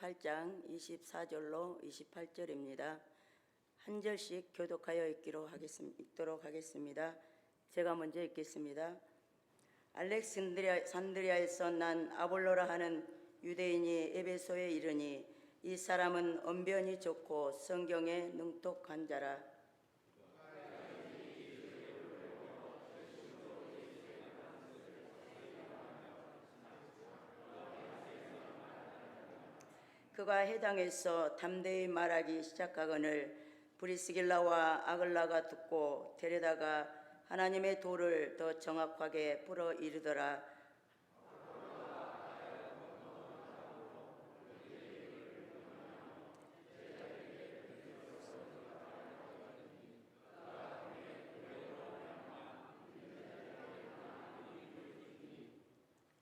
28장 24절로 28절입니다. 한 절씩 교독하여 읽도록 하겠습니다. 제가 먼저 읽겠습니다. 알렉산드리아에서 난 아볼로라 하는 유대인이 에베소에 이르니 이 사람은 언변이 좋고 성경에 능독한 자라. 그가 해당에서 담대히 말하기 시작하거늘 브리스길라와 아글라가 듣고 데려다가 하나님의 도를 더 정확하게 불어 이르더라.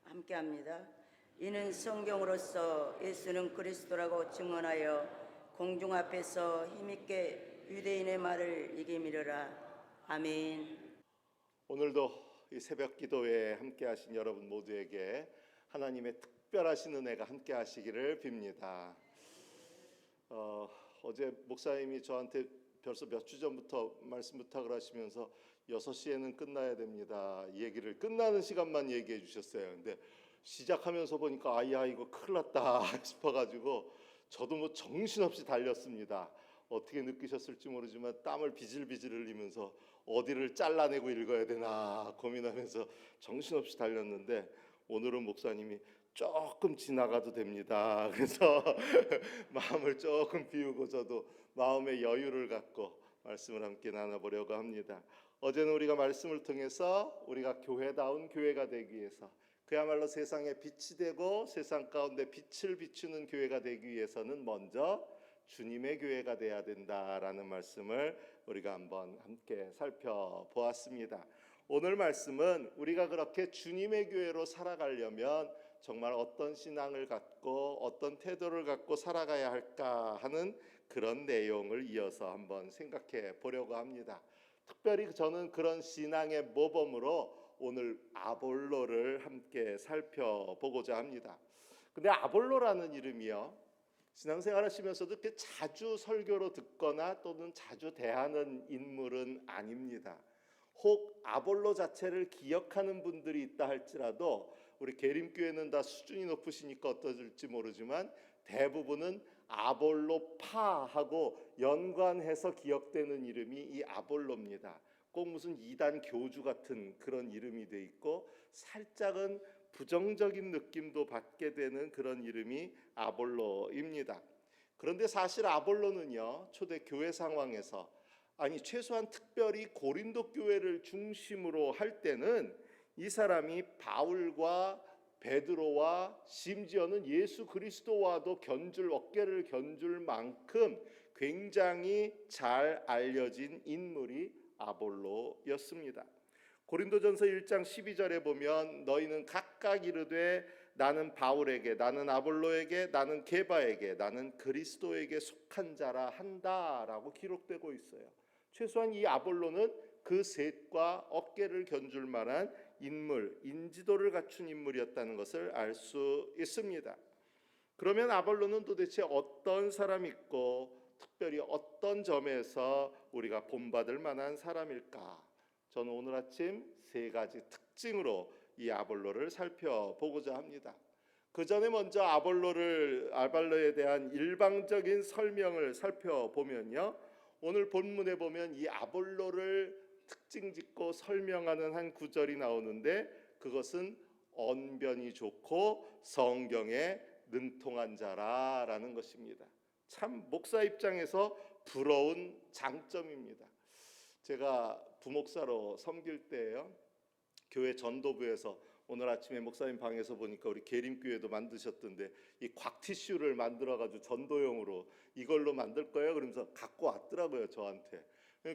함께합니다. 이는 성경으로서 예수는 그리스도라고 증언하여 공중 앞에서 힘있게 유대인의 말을 이기미르라. 아멘. 오늘도 이 새벽 기도회에 함께하신 여러분 모두에게 하나님의 특별하신 은혜가 함께하시기를 빕니다. 어제 목사님이 저한테 벌써 몇 주 전부터 말씀 부탁을 하시면서 6시에는 끝나야 됩니다. 이 얘기를 끝나는 시간만 얘기해 주셨어요. 근데 시작하면서 보니까 아야 이거 큰일 났다 싶어가지고 저도 뭐 정신없이 달렸습니다. 어떻게 느끼셨을지 모르지만 땀을 비질비질 흘리면서 어디를 잘라내고 읽어야 되나 고민하면서 정신없이 달렸는데 오늘은 목사님이 조금 지나가도 됩니다. 그래서 마음을 조금 비우고 저도 마음의 여유를 갖고 말씀을 함께 나눠보려고 합니다. 어제는 우리가 말씀을 통해서 우리가 교회다운 교회가 되기 위해서 그야말로 세상에 빛이 되고 세상 가운데 빛을 비추는 교회가 되기 위해서는 먼저 주님의 교회가 돼야 된다라는 말씀을 우리가 한번 함께 살펴보았습니다. 오늘 말씀은 우리가 그렇게 주님의 교회로 살아가려면 정말 어떤 신앙을 갖고 어떤 태도를 갖고 살아가야 할까 하는 그런 내용을 이어서 한번 생각해 보려고 합니다. 특별히 저는 그런 신앙의 모범으로 오늘 아볼로를 함께 살펴보고자 합니다. 근데 아볼로라는 이름이요, 신앙생활 하시면서도 이렇게 자주 설교로 듣거나 또는 자주 대하는 인물은 아닙니다. 혹 아볼로 자체를 기억하는 분들이 있다 할지라도 우리 계림교회는 다 수준이 높으시니까 어떠실지 모르지만 대부분은 아볼로파하고 연관해서 기억되는 이름이 이 아볼로입니다. 꼭 무슨 이단 교주 같은 그런 이름이 돼 있고 살짝은 부정적인 느낌도 받게 되는 그런 이름이 아볼로입니다. 그런데 사실 아볼로는요, 초대 교회 상황에서 최소한 특별히 고린도 교회를 중심으로 할 때는 이 사람이 바울과 베드로와 심지어는 예수 그리스도와도 어깨를 견줄 만큼 굉장히 잘 알려진 인물이 아볼로였습니다. 고린도전서 1장 12절에 보면 너희는 각각 이르되 나는 바울에게, 나는 아볼로에게, 나는 게바에게, 나는 그리스도에게 속한 자라 한다라고 기록되고 있어요. 최소한 이 아볼로는 그 셋과 어깨를 견줄 만한 인물, 인지도를 갖춘 인물이었다는 것을 알 수 있습니다. 그러면 아볼로는 도대체 어떤 사람이고 특별히 어떤 점에서 우리가 본받을 만한 사람일까? 저는 오늘 아침 3가지 특징으로 이 아볼로를 살펴보고자 합니다. 그 전에 먼저 아볼로에 대한 일방적인 설명을 살펴보면요, 오늘 본문에 보면 이 아볼로를 특징 짓고 설명하는 한 구절이 나오는데 그것은 언변이 좋고 성경에 능통한 자라라는 것입니다. 참 목사 입장에서 부러운 장점입니다. 제가 부목사로 섬길 때요, 교회 전도부에서 오늘 아침에 목사님 방에서 보니까 우리 계림교회도 만드셨던데 이 곽티슈를 만들어가지고 전도용으로 이걸로 만들 거예요 그러면서 갖고 왔더라고요 저한테.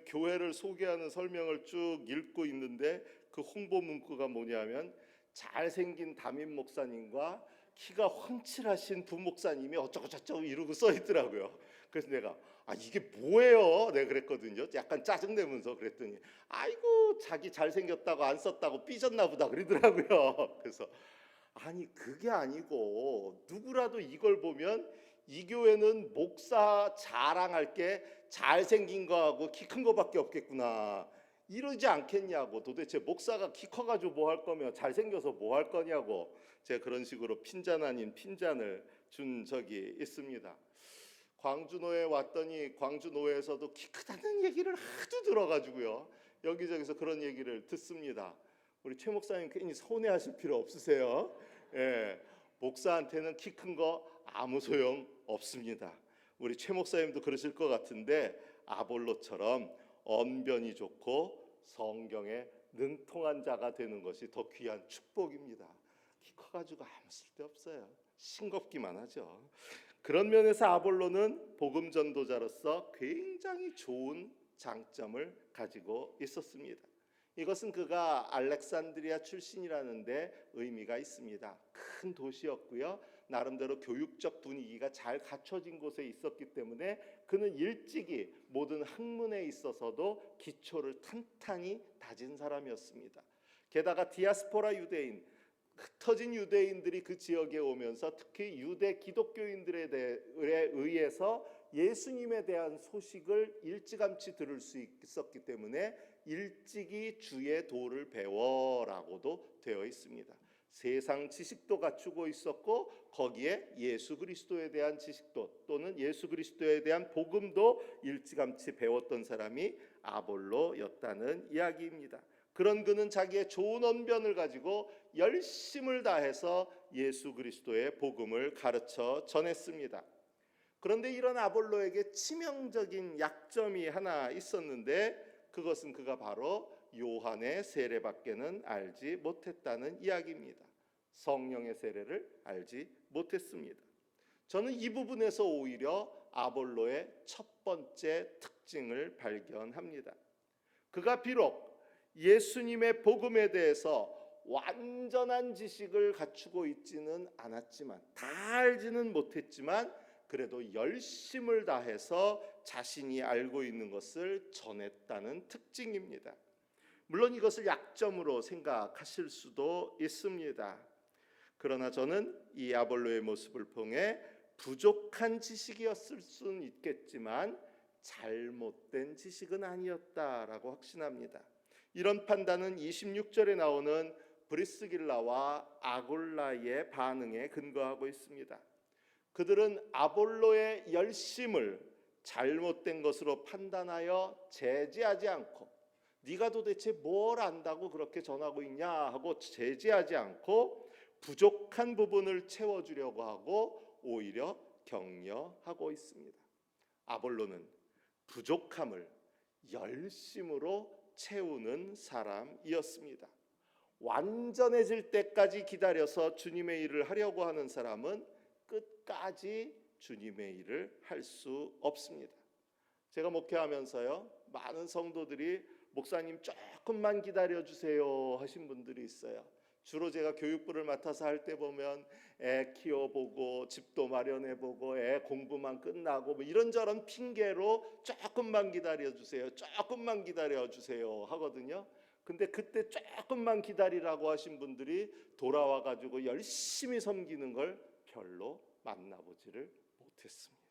교회를 소개하는 설명을 쭉 읽고 있는데 그 홍보 문구가 뭐냐면 잘생긴 담임 목사님과 키가 훤칠하신 부목사님이 어쩌고저쩌고 이러고 써 있더라고요. 그래서 내가 이게 뭐예요? 내가 그랬거든요. 약간 짜증내면서 그랬더니 아이고 자기 잘생겼다고 안 썼다고 삐졌나 보다 그러더라고요. 그래서 그게 아니고 누구라도 이걸 보면 이 교회는 목사 자랑할 게 잘생긴 거하고 키 큰 거밖에 없겠구나 이러지 않겠냐고. 도대체 목사가 키 커가지고 뭐 할 거며 잘생겨서 뭐 할 거냐고 제가 그런 식으로 핀잔 아닌 핀잔을 준 적이 있습니다. 광주노회 왔더니 광주노회에서도 키 크다는 얘기를 하도 들어가지고요, 여기저기서 그런 얘기를 듣습니다. 우리 최 목사님 괜히 서운해하실 필요 없으세요. 예, 목사한테는 키 큰 거 아무 소용 없습니다. 우리 최 목사님도 그러실 것 같은데 아볼로처럼 언변이 좋고 성경에 능통한 자가 되는 것이 더 귀한 축복입니다. 키 커가지고 아무 쓸데없어요. 싱겁기만 하죠. 그런 면에서 아볼로는 복음 전도자로서 굉장히 좋은 장점을 가지고 있었습니다. 이것은 그가 알렉산드리아 출신이라는 데 의미가 있습니다. 큰 도시였고요, 나름대로 교육적 분위기가 잘 갖춰진 곳에 있었기 때문에 그는 일찍이 모든 학문에 있어서도 기초를 탄탄히 다진 사람이었습니다. 게다가 디아스포라 유대인, 흩어진 유대인들이 그 지역에 오면서 특히 유대 기독교인들에 의해서 예수님에 대한 소식을 일찌감치 들을 수 있었기 때문에 일찍이 주의 도를 배워라고도 되어 있습니다. 세상 지식도 갖추고 있었고 거기에 예수 그리스도에 대한 지식도 또는 예수 그리스도에 대한 복음도 일찌감치 배웠던 사람이 아볼로였다는 이야기입니다. 그런 그는 자기의 좋은 언변을 가지고 열심을 다해서 예수 그리스도의 복음을 가르쳐 전했습니다. 그런데 이런 아볼로에게 치명적인 약점이 하나 있었는데 그것은 그가 바로 요한의 세례밖에는 알지 못했다는 이야기입니다. 성령의 세례를 알지 못했습니다. 저는 이 부분에서 오히려 아볼로의 첫 번째 특징을 발견합니다. 그가 비록 예수님의 복음에 대해서 완전한 지식을 갖추고 있지는 않았지만, 다 알지는 못했지만 그래도 열심을 다해서 자신이 알고 있는 것을 전했다는 특징입니다. 물론 이것을 약점으로 생각하실 수도 있습니다. 그러나 저는 이 아볼로의 모습을 통해 부족한 지식이었을 수는 있겠지만 잘못된 지식은 아니었다라고 확신합니다. 이런 판단은 26절에 나오는 브리스길라와 아굴라의 반응에 근거하고 있습니다. 그들은 아볼로의 열심을 잘못된 것으로 판단하여 제지하지 않고, 네가 도대체 뭘 안다고 그렇게 전하고 있냐 하고 제지하지 않고 부족한 부분을 채워주려고 하고 오히려 격려하고 있습니다. 아볼로는 부족함을 열심으로 채우는 사람이었습니다. 완전해질 때까지 기다려서 주님의 일을 하려고 하는 사람은 끝까지 주님의 일을 할 수 없습니다. 제가 목회하면서요, 많은 성도들이 목사님 조금만 기다려주세요 하신 분들이 있어요. 주로 제가 교육부를 맡아서 할 때 보면 애 키워보고 집도 마련해보고 애 공부만 끝나고 뭐 이런저런 핑계로 조금만 기다려주세요, 조금만 기다려주세요 하거든요. 근데 그때 조금만 기다리라고 하신 분들이 돌아와가지고 열심히 섬기는 걸 별로 만나보지를 못했습니다.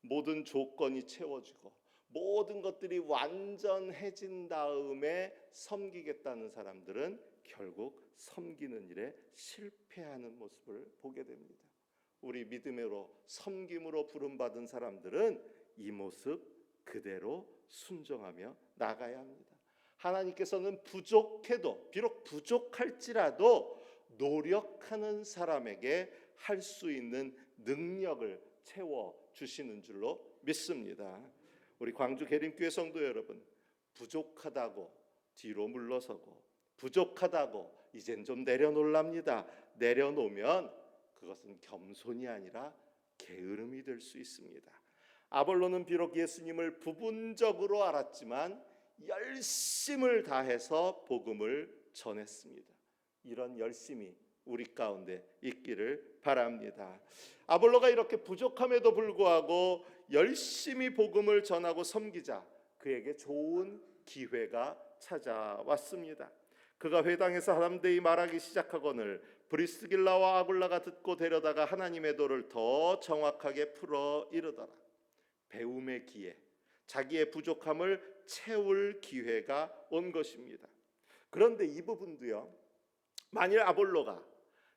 모든 조건이 채워지고 모든 것들이 완전해진 다음에 섬기겠다는 사람들은 결국 섬기는 일에 실패하는 모습을 보게 됩니다. 우리 믿음으로 섬김으로 부름받은 사람들은 이 모습 그대로 순종하며 나가야 합니다. 하나님께서는 부족해도, 비록 부족할지라도 노력하는 사람에게 할 수 있는 능력을 채워주시는 줄로 믿습니다. 우리 광주 계림교회 성도 여러분, 부족하다고 뒤로 물러서고 부족하다고 이젠 좀 내려놓랍니다. 내려놓으면 그것은 겸손이 아니라 게으름이 될 수 있습니다. 아볼로는 비록 예수님을 부분적으로 알았지만 열심을 다해서 복음을 전했습니다. 이런 열심이 우리 가운데 있기를 바랍니다. 아볼로가 이렇게 부족함에도 불구하고 열심히 복음을 전하고 섬기자 그에게 좋은 기회가 찾아왔습니다. 그가 회당에서 사람들이 말하기 시작하거늘 브리스길라와 아굴라가 듣고 데려다가 하나님의 도를 더 정확하게 풀어 이르더라. 배움의 기회, 자기의 부족함을 채울 기회가 온 것입니다. 그런데 이 부분도요, 만일 아볼로가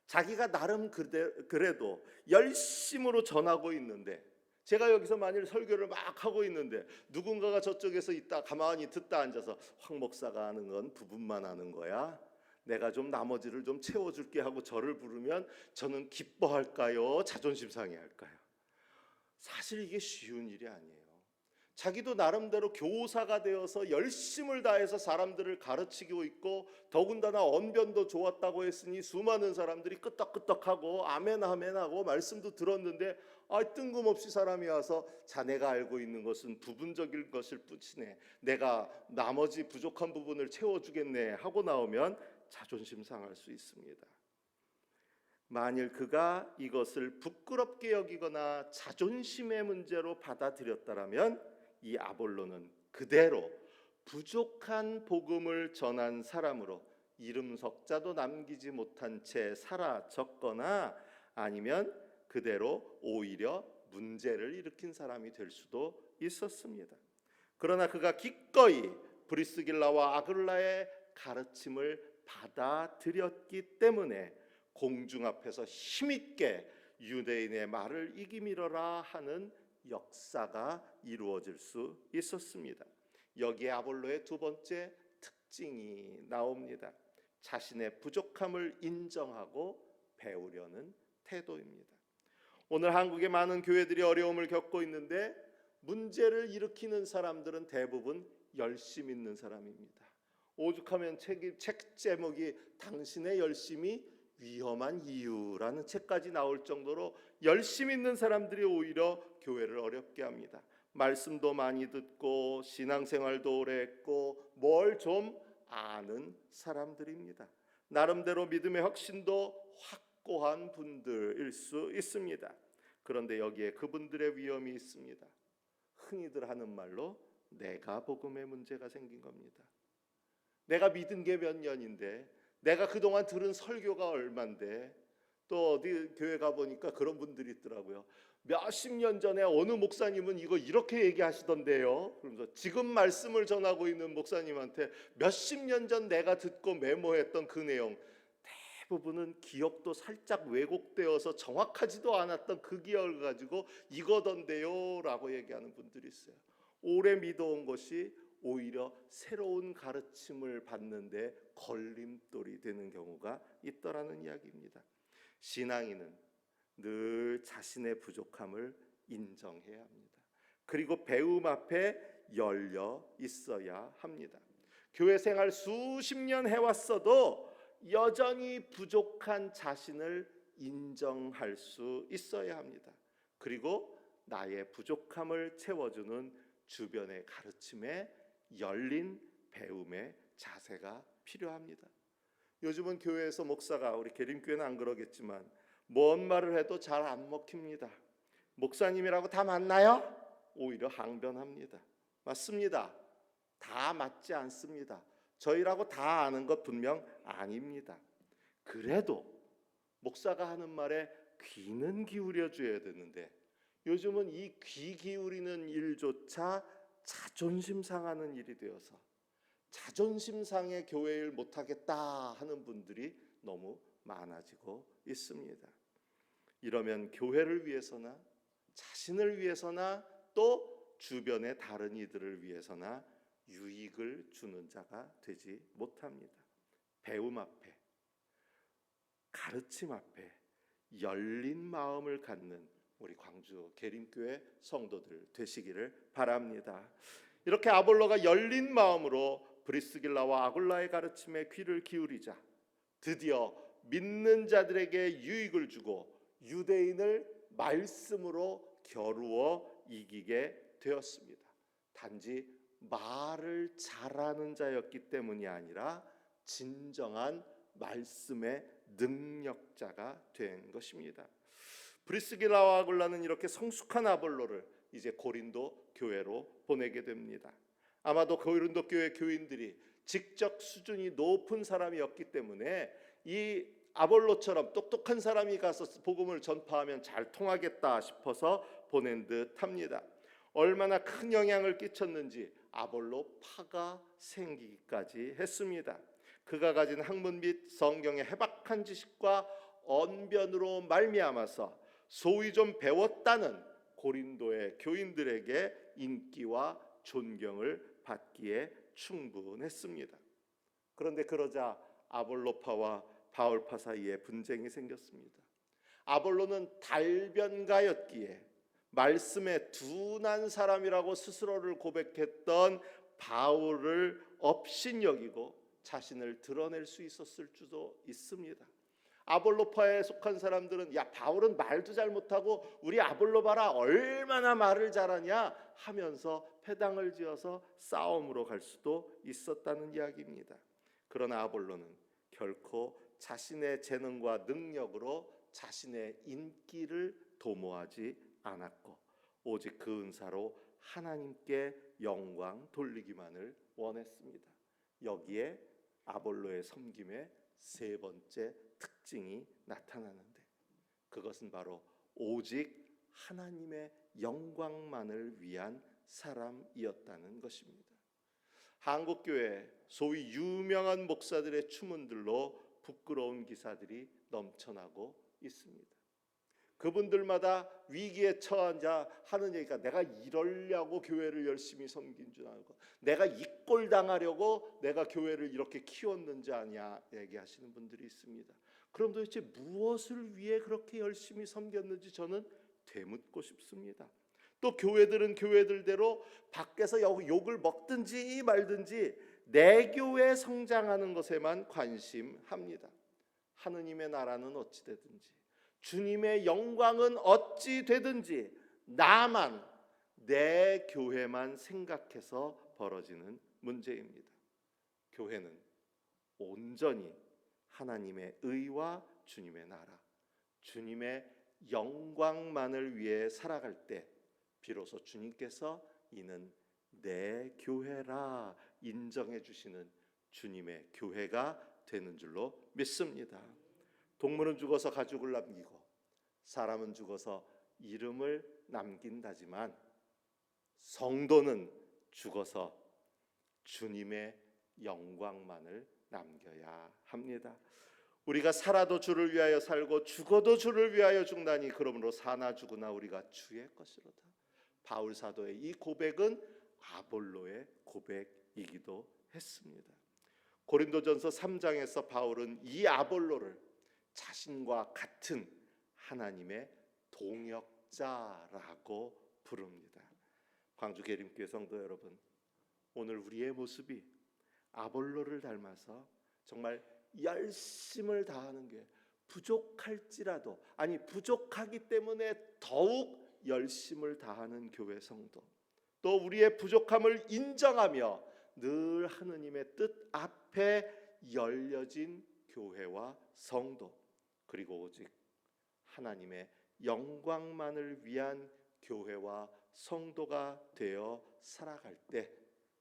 자기가 나름 그래도 열심으로 전하고 있는데, 제가 여기서 만일 설교를 막 하고 있는데 누군가가 저쪽에서 있다 가만히 듣다 앉아서 황 목사가 하는 건 부분만 하는 거야, 내가 좀 나머지를 좀 채워줄게 하고 저를 부르면 저는 기뻐할까요? 자존심 상해할까요? 사실 이게 쉬운 일이 아니에요. 자기도 나름대로 교사가 되어서 열심을 다해서 사람들을 가르치고 있고, 더군다나 언변도 좋았다고 했으니 수많은 사람들이 끄떡끄떡하고 아멘 아멘 하고 말씀도 들었는데, 뜬금없이 사람이 와서 자네가 알고 있는 것은 부분적인 것일 뿐이네, 내가 나머지 부족한 부분을 채워주겠네 하고 나오면 자존심 상할 수 있습니다. 만일 그가 이것을 부끄럽게 여기거나 자존심의 문제로 받아들였다라면 이 아볼로는 그대로 부족한 복음을 전한 사람으로 이름 석자도 남기지 못한 채 사라졌거나, 아니면 그대로 오히려 문제를 일으킨 사람이 될 수도 있었습니다. 그러나 그가 기꺼이 브리스길라와 아굴라의 가르침을 받아들였기 때문에 공중 앞에서 힘있게 유대인의 말을 이기밀어라 하는 역사가 이루어질 수 있었습니다. 여기에 아볼로의 두 번째 특징이 나옵니다. 자신의 부족함을 인정하고 배우려는 태도입니다. 오늘 한국의 많은 교회들이 어려움을 겪고 있는데, 문제를 일으키는 사람들은 대부분 열심 있는 사람입니다. 오죽하면 책 제목이 당신의 열심이 위험한 이유라는 책까지 나올 정도로 열심 있는 사람들이 오히려 교회를 어렵게 합니다. 말씀도 많이 듣고 신앙생활도 오래 했고 뭘 좀 아는 사람들입니다. 나름대로 믿음의 확신도 확고한 분들일 수 있습니다. 그런데 여기에 그분들의 위험이 있습니다. 흔히들 하는 말로 내가 복음에 문제가 생긴 겁니다. 내가 믿은 게 몇 년인데, 내가 그동안 들은 설교가 얼만데, 또 어디 교회 가보니까 그런 분들이 있더라고요. 몇십 년 전에 어느 목사님은 이거 이렇게 얘기하시던데요. 그러면서 지금 말씀을 전하고 있는 목사님한테 몇십 년 전 내가 듣고 메모했던 그 내용, 대부분은 기억도 살짝 왜곡되어서 정확하지도 않았던 그 기억을 가지고 이거던데요 라고 얘기하는 분들이 있어요. 오래 믿어온 것이 오히려 새로운 가르침을 받는데 걸림돌이 되는 경우가 있더라는 이야기입니다. 신앙인은 늘 자신의 부족함을 인정해야 합니다. 그리고 배움 앞에 열려 있어야 합니다. 교회 생활 수십 년 해왔어도 여전히 부족한 자신을 인정할 수 있어야 합니다. 그리고 나의 부족함을 채워주는 주변의 가르침에 열린 배움의 자세가 필요합니다. 요즘은 교회에서 목사가, 우리 계림교회는 안 그러겠지만, 뭔 말을 해도 잘 안 먹힙니다. 목사님이라고 다 맞나요? 오히려 항변합니다. 맞습니다. 다 맞지 않습니다. 저희라고 다 아는 것 분명 아닙니다. 그래도 목사가 하는 말에 귀는 기울여 줘야 되는데, 요즘은 이 귀 기울이는 일조차 자존심 상하는 일이 되어서 자존심 상해 교회를 못하겠다 하는 분들이 너무 많아지고 있습니다. 이러면 교회를 위해서나 자신을 위해서나 또 주변의 다른 이들을 위해서나 유익을 주는 자가 되지 못합니다. 배움 앞에, 가르침 앞에 열린 마음을 갖는 우리 광주 계림교회 성도들 되시기를 바랍니다. 이렇게 아볼로가 열린 마음으로 브리스길라와 아굴라의 가르침에 귀를 기울이자 드디어 믿는 자들에게 유익을 주고 유대인을 말씀으로 겨루어 이기게 되었습니다. 단지 말을 잘하는 자였기 때문이 아니라 진정한 말씀의 능력자가 된 것입니다. 브리스길라와 아굴라는 이렇게 성숙한 아볼로를 이제 고린도 교회로 보내게 됩니다. 아마도 고린도 교회 교인들이 직접 수준이 높은 사람이었기 때문에 이 아볼로처럼 똑똑한 사람이 가서 복음을 전파하면 잘 통하겠다 싶어서 보낸 듯합니다. 얼마나 큰 영향을 끼쳤는지 아볼로파가 생기기까지 했습니다. 그가 가진 학문 및 성경의 해박한 지식과 언변으로 말미암아서 소위 좀 배웠다는 고린도의 교인들에게 인기와 존경을 받기에 충분했습니다. 그런데 그러자 아볼로파와 바울파 사이에 분쟁이 생겼습니다. 아볼로는 달변가였기에 말씀에 둔한 사람이라고 스스로를 고백했던 바울을 업신여기고 자신을 드러낼 수 있었을 수도 있습니다. 아볼로파에 속한 사람들은 야, 바울은 말도 잘 못하고 우리 아볼로 봐라 얼마나 말을 잘하냐 하면서 패당을 지어서 싸움으로 갈 수도 있었다는 이야기입니다. 그러나 아볼로는 결코 자신의 재능과 능력으로 자신의 인기를 도모하지 않았고 오직 그 은사로 하나님께 영광 돌리기만을 원했습니다. 여기에 아볼로의 섬김의 세 번째 특징이 나타나는데 그것은 바로 오직 하나님의 영광만을 위한 사람이었다는 것입니다. 한국교회 소위 유명한 목사들의 추문들로 부끄러운 기사들이 넘쳐나고 있습니다. 그분들마다 위기에 처하자 하는 얘기가 내가 이러려고 교회를 열심히 섬긴 줄 알고 내가 이 꼴 당하려고 내가 교회를 이렇게 키웠는지 아냐 얘기하시는 분들이 있습니다. 그럼 도대체 무엇을 위해 그렇게 열심히 섬겼는지 저는 되묻고 싶습니다. 또 교회들은 교회들대로 밖에서 욕을 먹든지 말든지 내 교회 성장하는 것에만 관심합니다. 하느님의 나라는 어찌 되든지 주님의 영광은 어찌 되든지 나만 내 교회만 생각해서 벌어지는 문제입니다. 교회는 온전히 하나님의 의와 주님의 나라, 주님의 영광만을 위해 살아갈 때 비로소 주님께서 이는 내 교회라 인정해 주시는 주님의 교회가 되는 줄로 믿습니다. 동물은 죽어서 가죽을 남기고 사람은 죽어서 이름을 남긴다지만 성도는 죽어서 주님의 영광만을 남겨야 합니다. 우리가 살아도 주를 위하여 살고 죽어도 주를 위하여 죽나니 그러므로 사나 죽으나 우리가 주의 것이로다. 바울 사도의 이 고백은 아볼로의 고백이기도 했습니다. 고린도전서 3장에서 바울은 이 아볼로를 자신과 같은 하나님의 동역자라고 부릅니다. 광주 계림교회 성도 여러분, 오늘 우리의 모습이 아볼로를 닮아서 정말 열심을 다하는 게 부족할지라도 부족하기 때문에 더욱 열심을 다하는 교회 성도, 또 우리의 부족함을 인정하며 늘 하느님의 뜻 앞에 열려진 교회와 성도, 그리고 오직 하나님의 영광만을 위한 교회와 성도가 되어 살아갈 때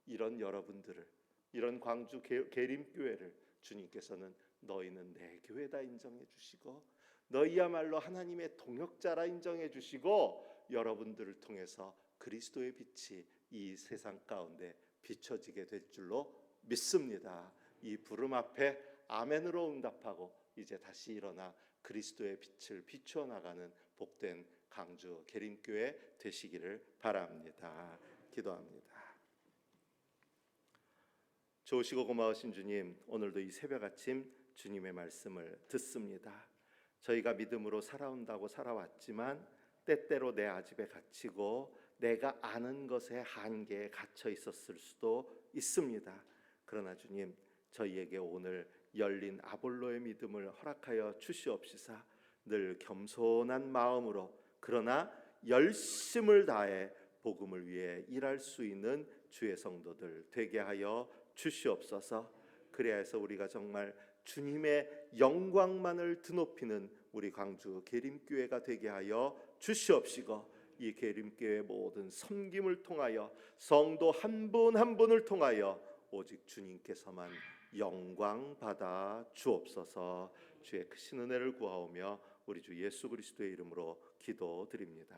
이런 여러분들을, 이런 광주 계림교회를 주님께서는 너희는 내 교회다 인정해 주시고 너희야말로 하나님의 동역자라 인정해 주시고 여러분들을 통해서 그리스도의 빛이 이 세상 가운데 비춰지게 될 줄로 믿습니다. 이 부름 앞에 아멘으로 응답하고 이제 다시 일어나 그리스도의 빛을 비추어 나가는 복된 광주 계림교회 되시기를 바랍니다. 기도합니다. 좋으시고 고마우신 주님, 오늘도 이 새벽 아침 주님의 말씀을 듣습니다. 저희가 믿음으로 살아온다고 살아왔지만 때때로 내 아집에 갇히고 내가 아는 것의 한계에 갇혀 있었을 수도 있습니다. 그러나 주님, 저희에게 오늘 열린 아볼로의 믿음을 허락하여 주시옵시사 늘 겸손한 마음으로 그러나 열심을 다해 복음을 위해 일할 수 있는 주의 성도들 되게 하여 주시옵소서. 그래야 해서 우리가 정말 주님의 영광만을 드높이는 우리 광주 계림교회가 되게 하여 주시옵시고 이 계림교회 모든 섬김을 통하여 성도 한 분 한 분을 통하여 오직 주님께서만 영광 받아 주옵소서. 주의 크신 은혜를 구하오며 우리 주 예수 그리스도의 이름으로 기도드립니다.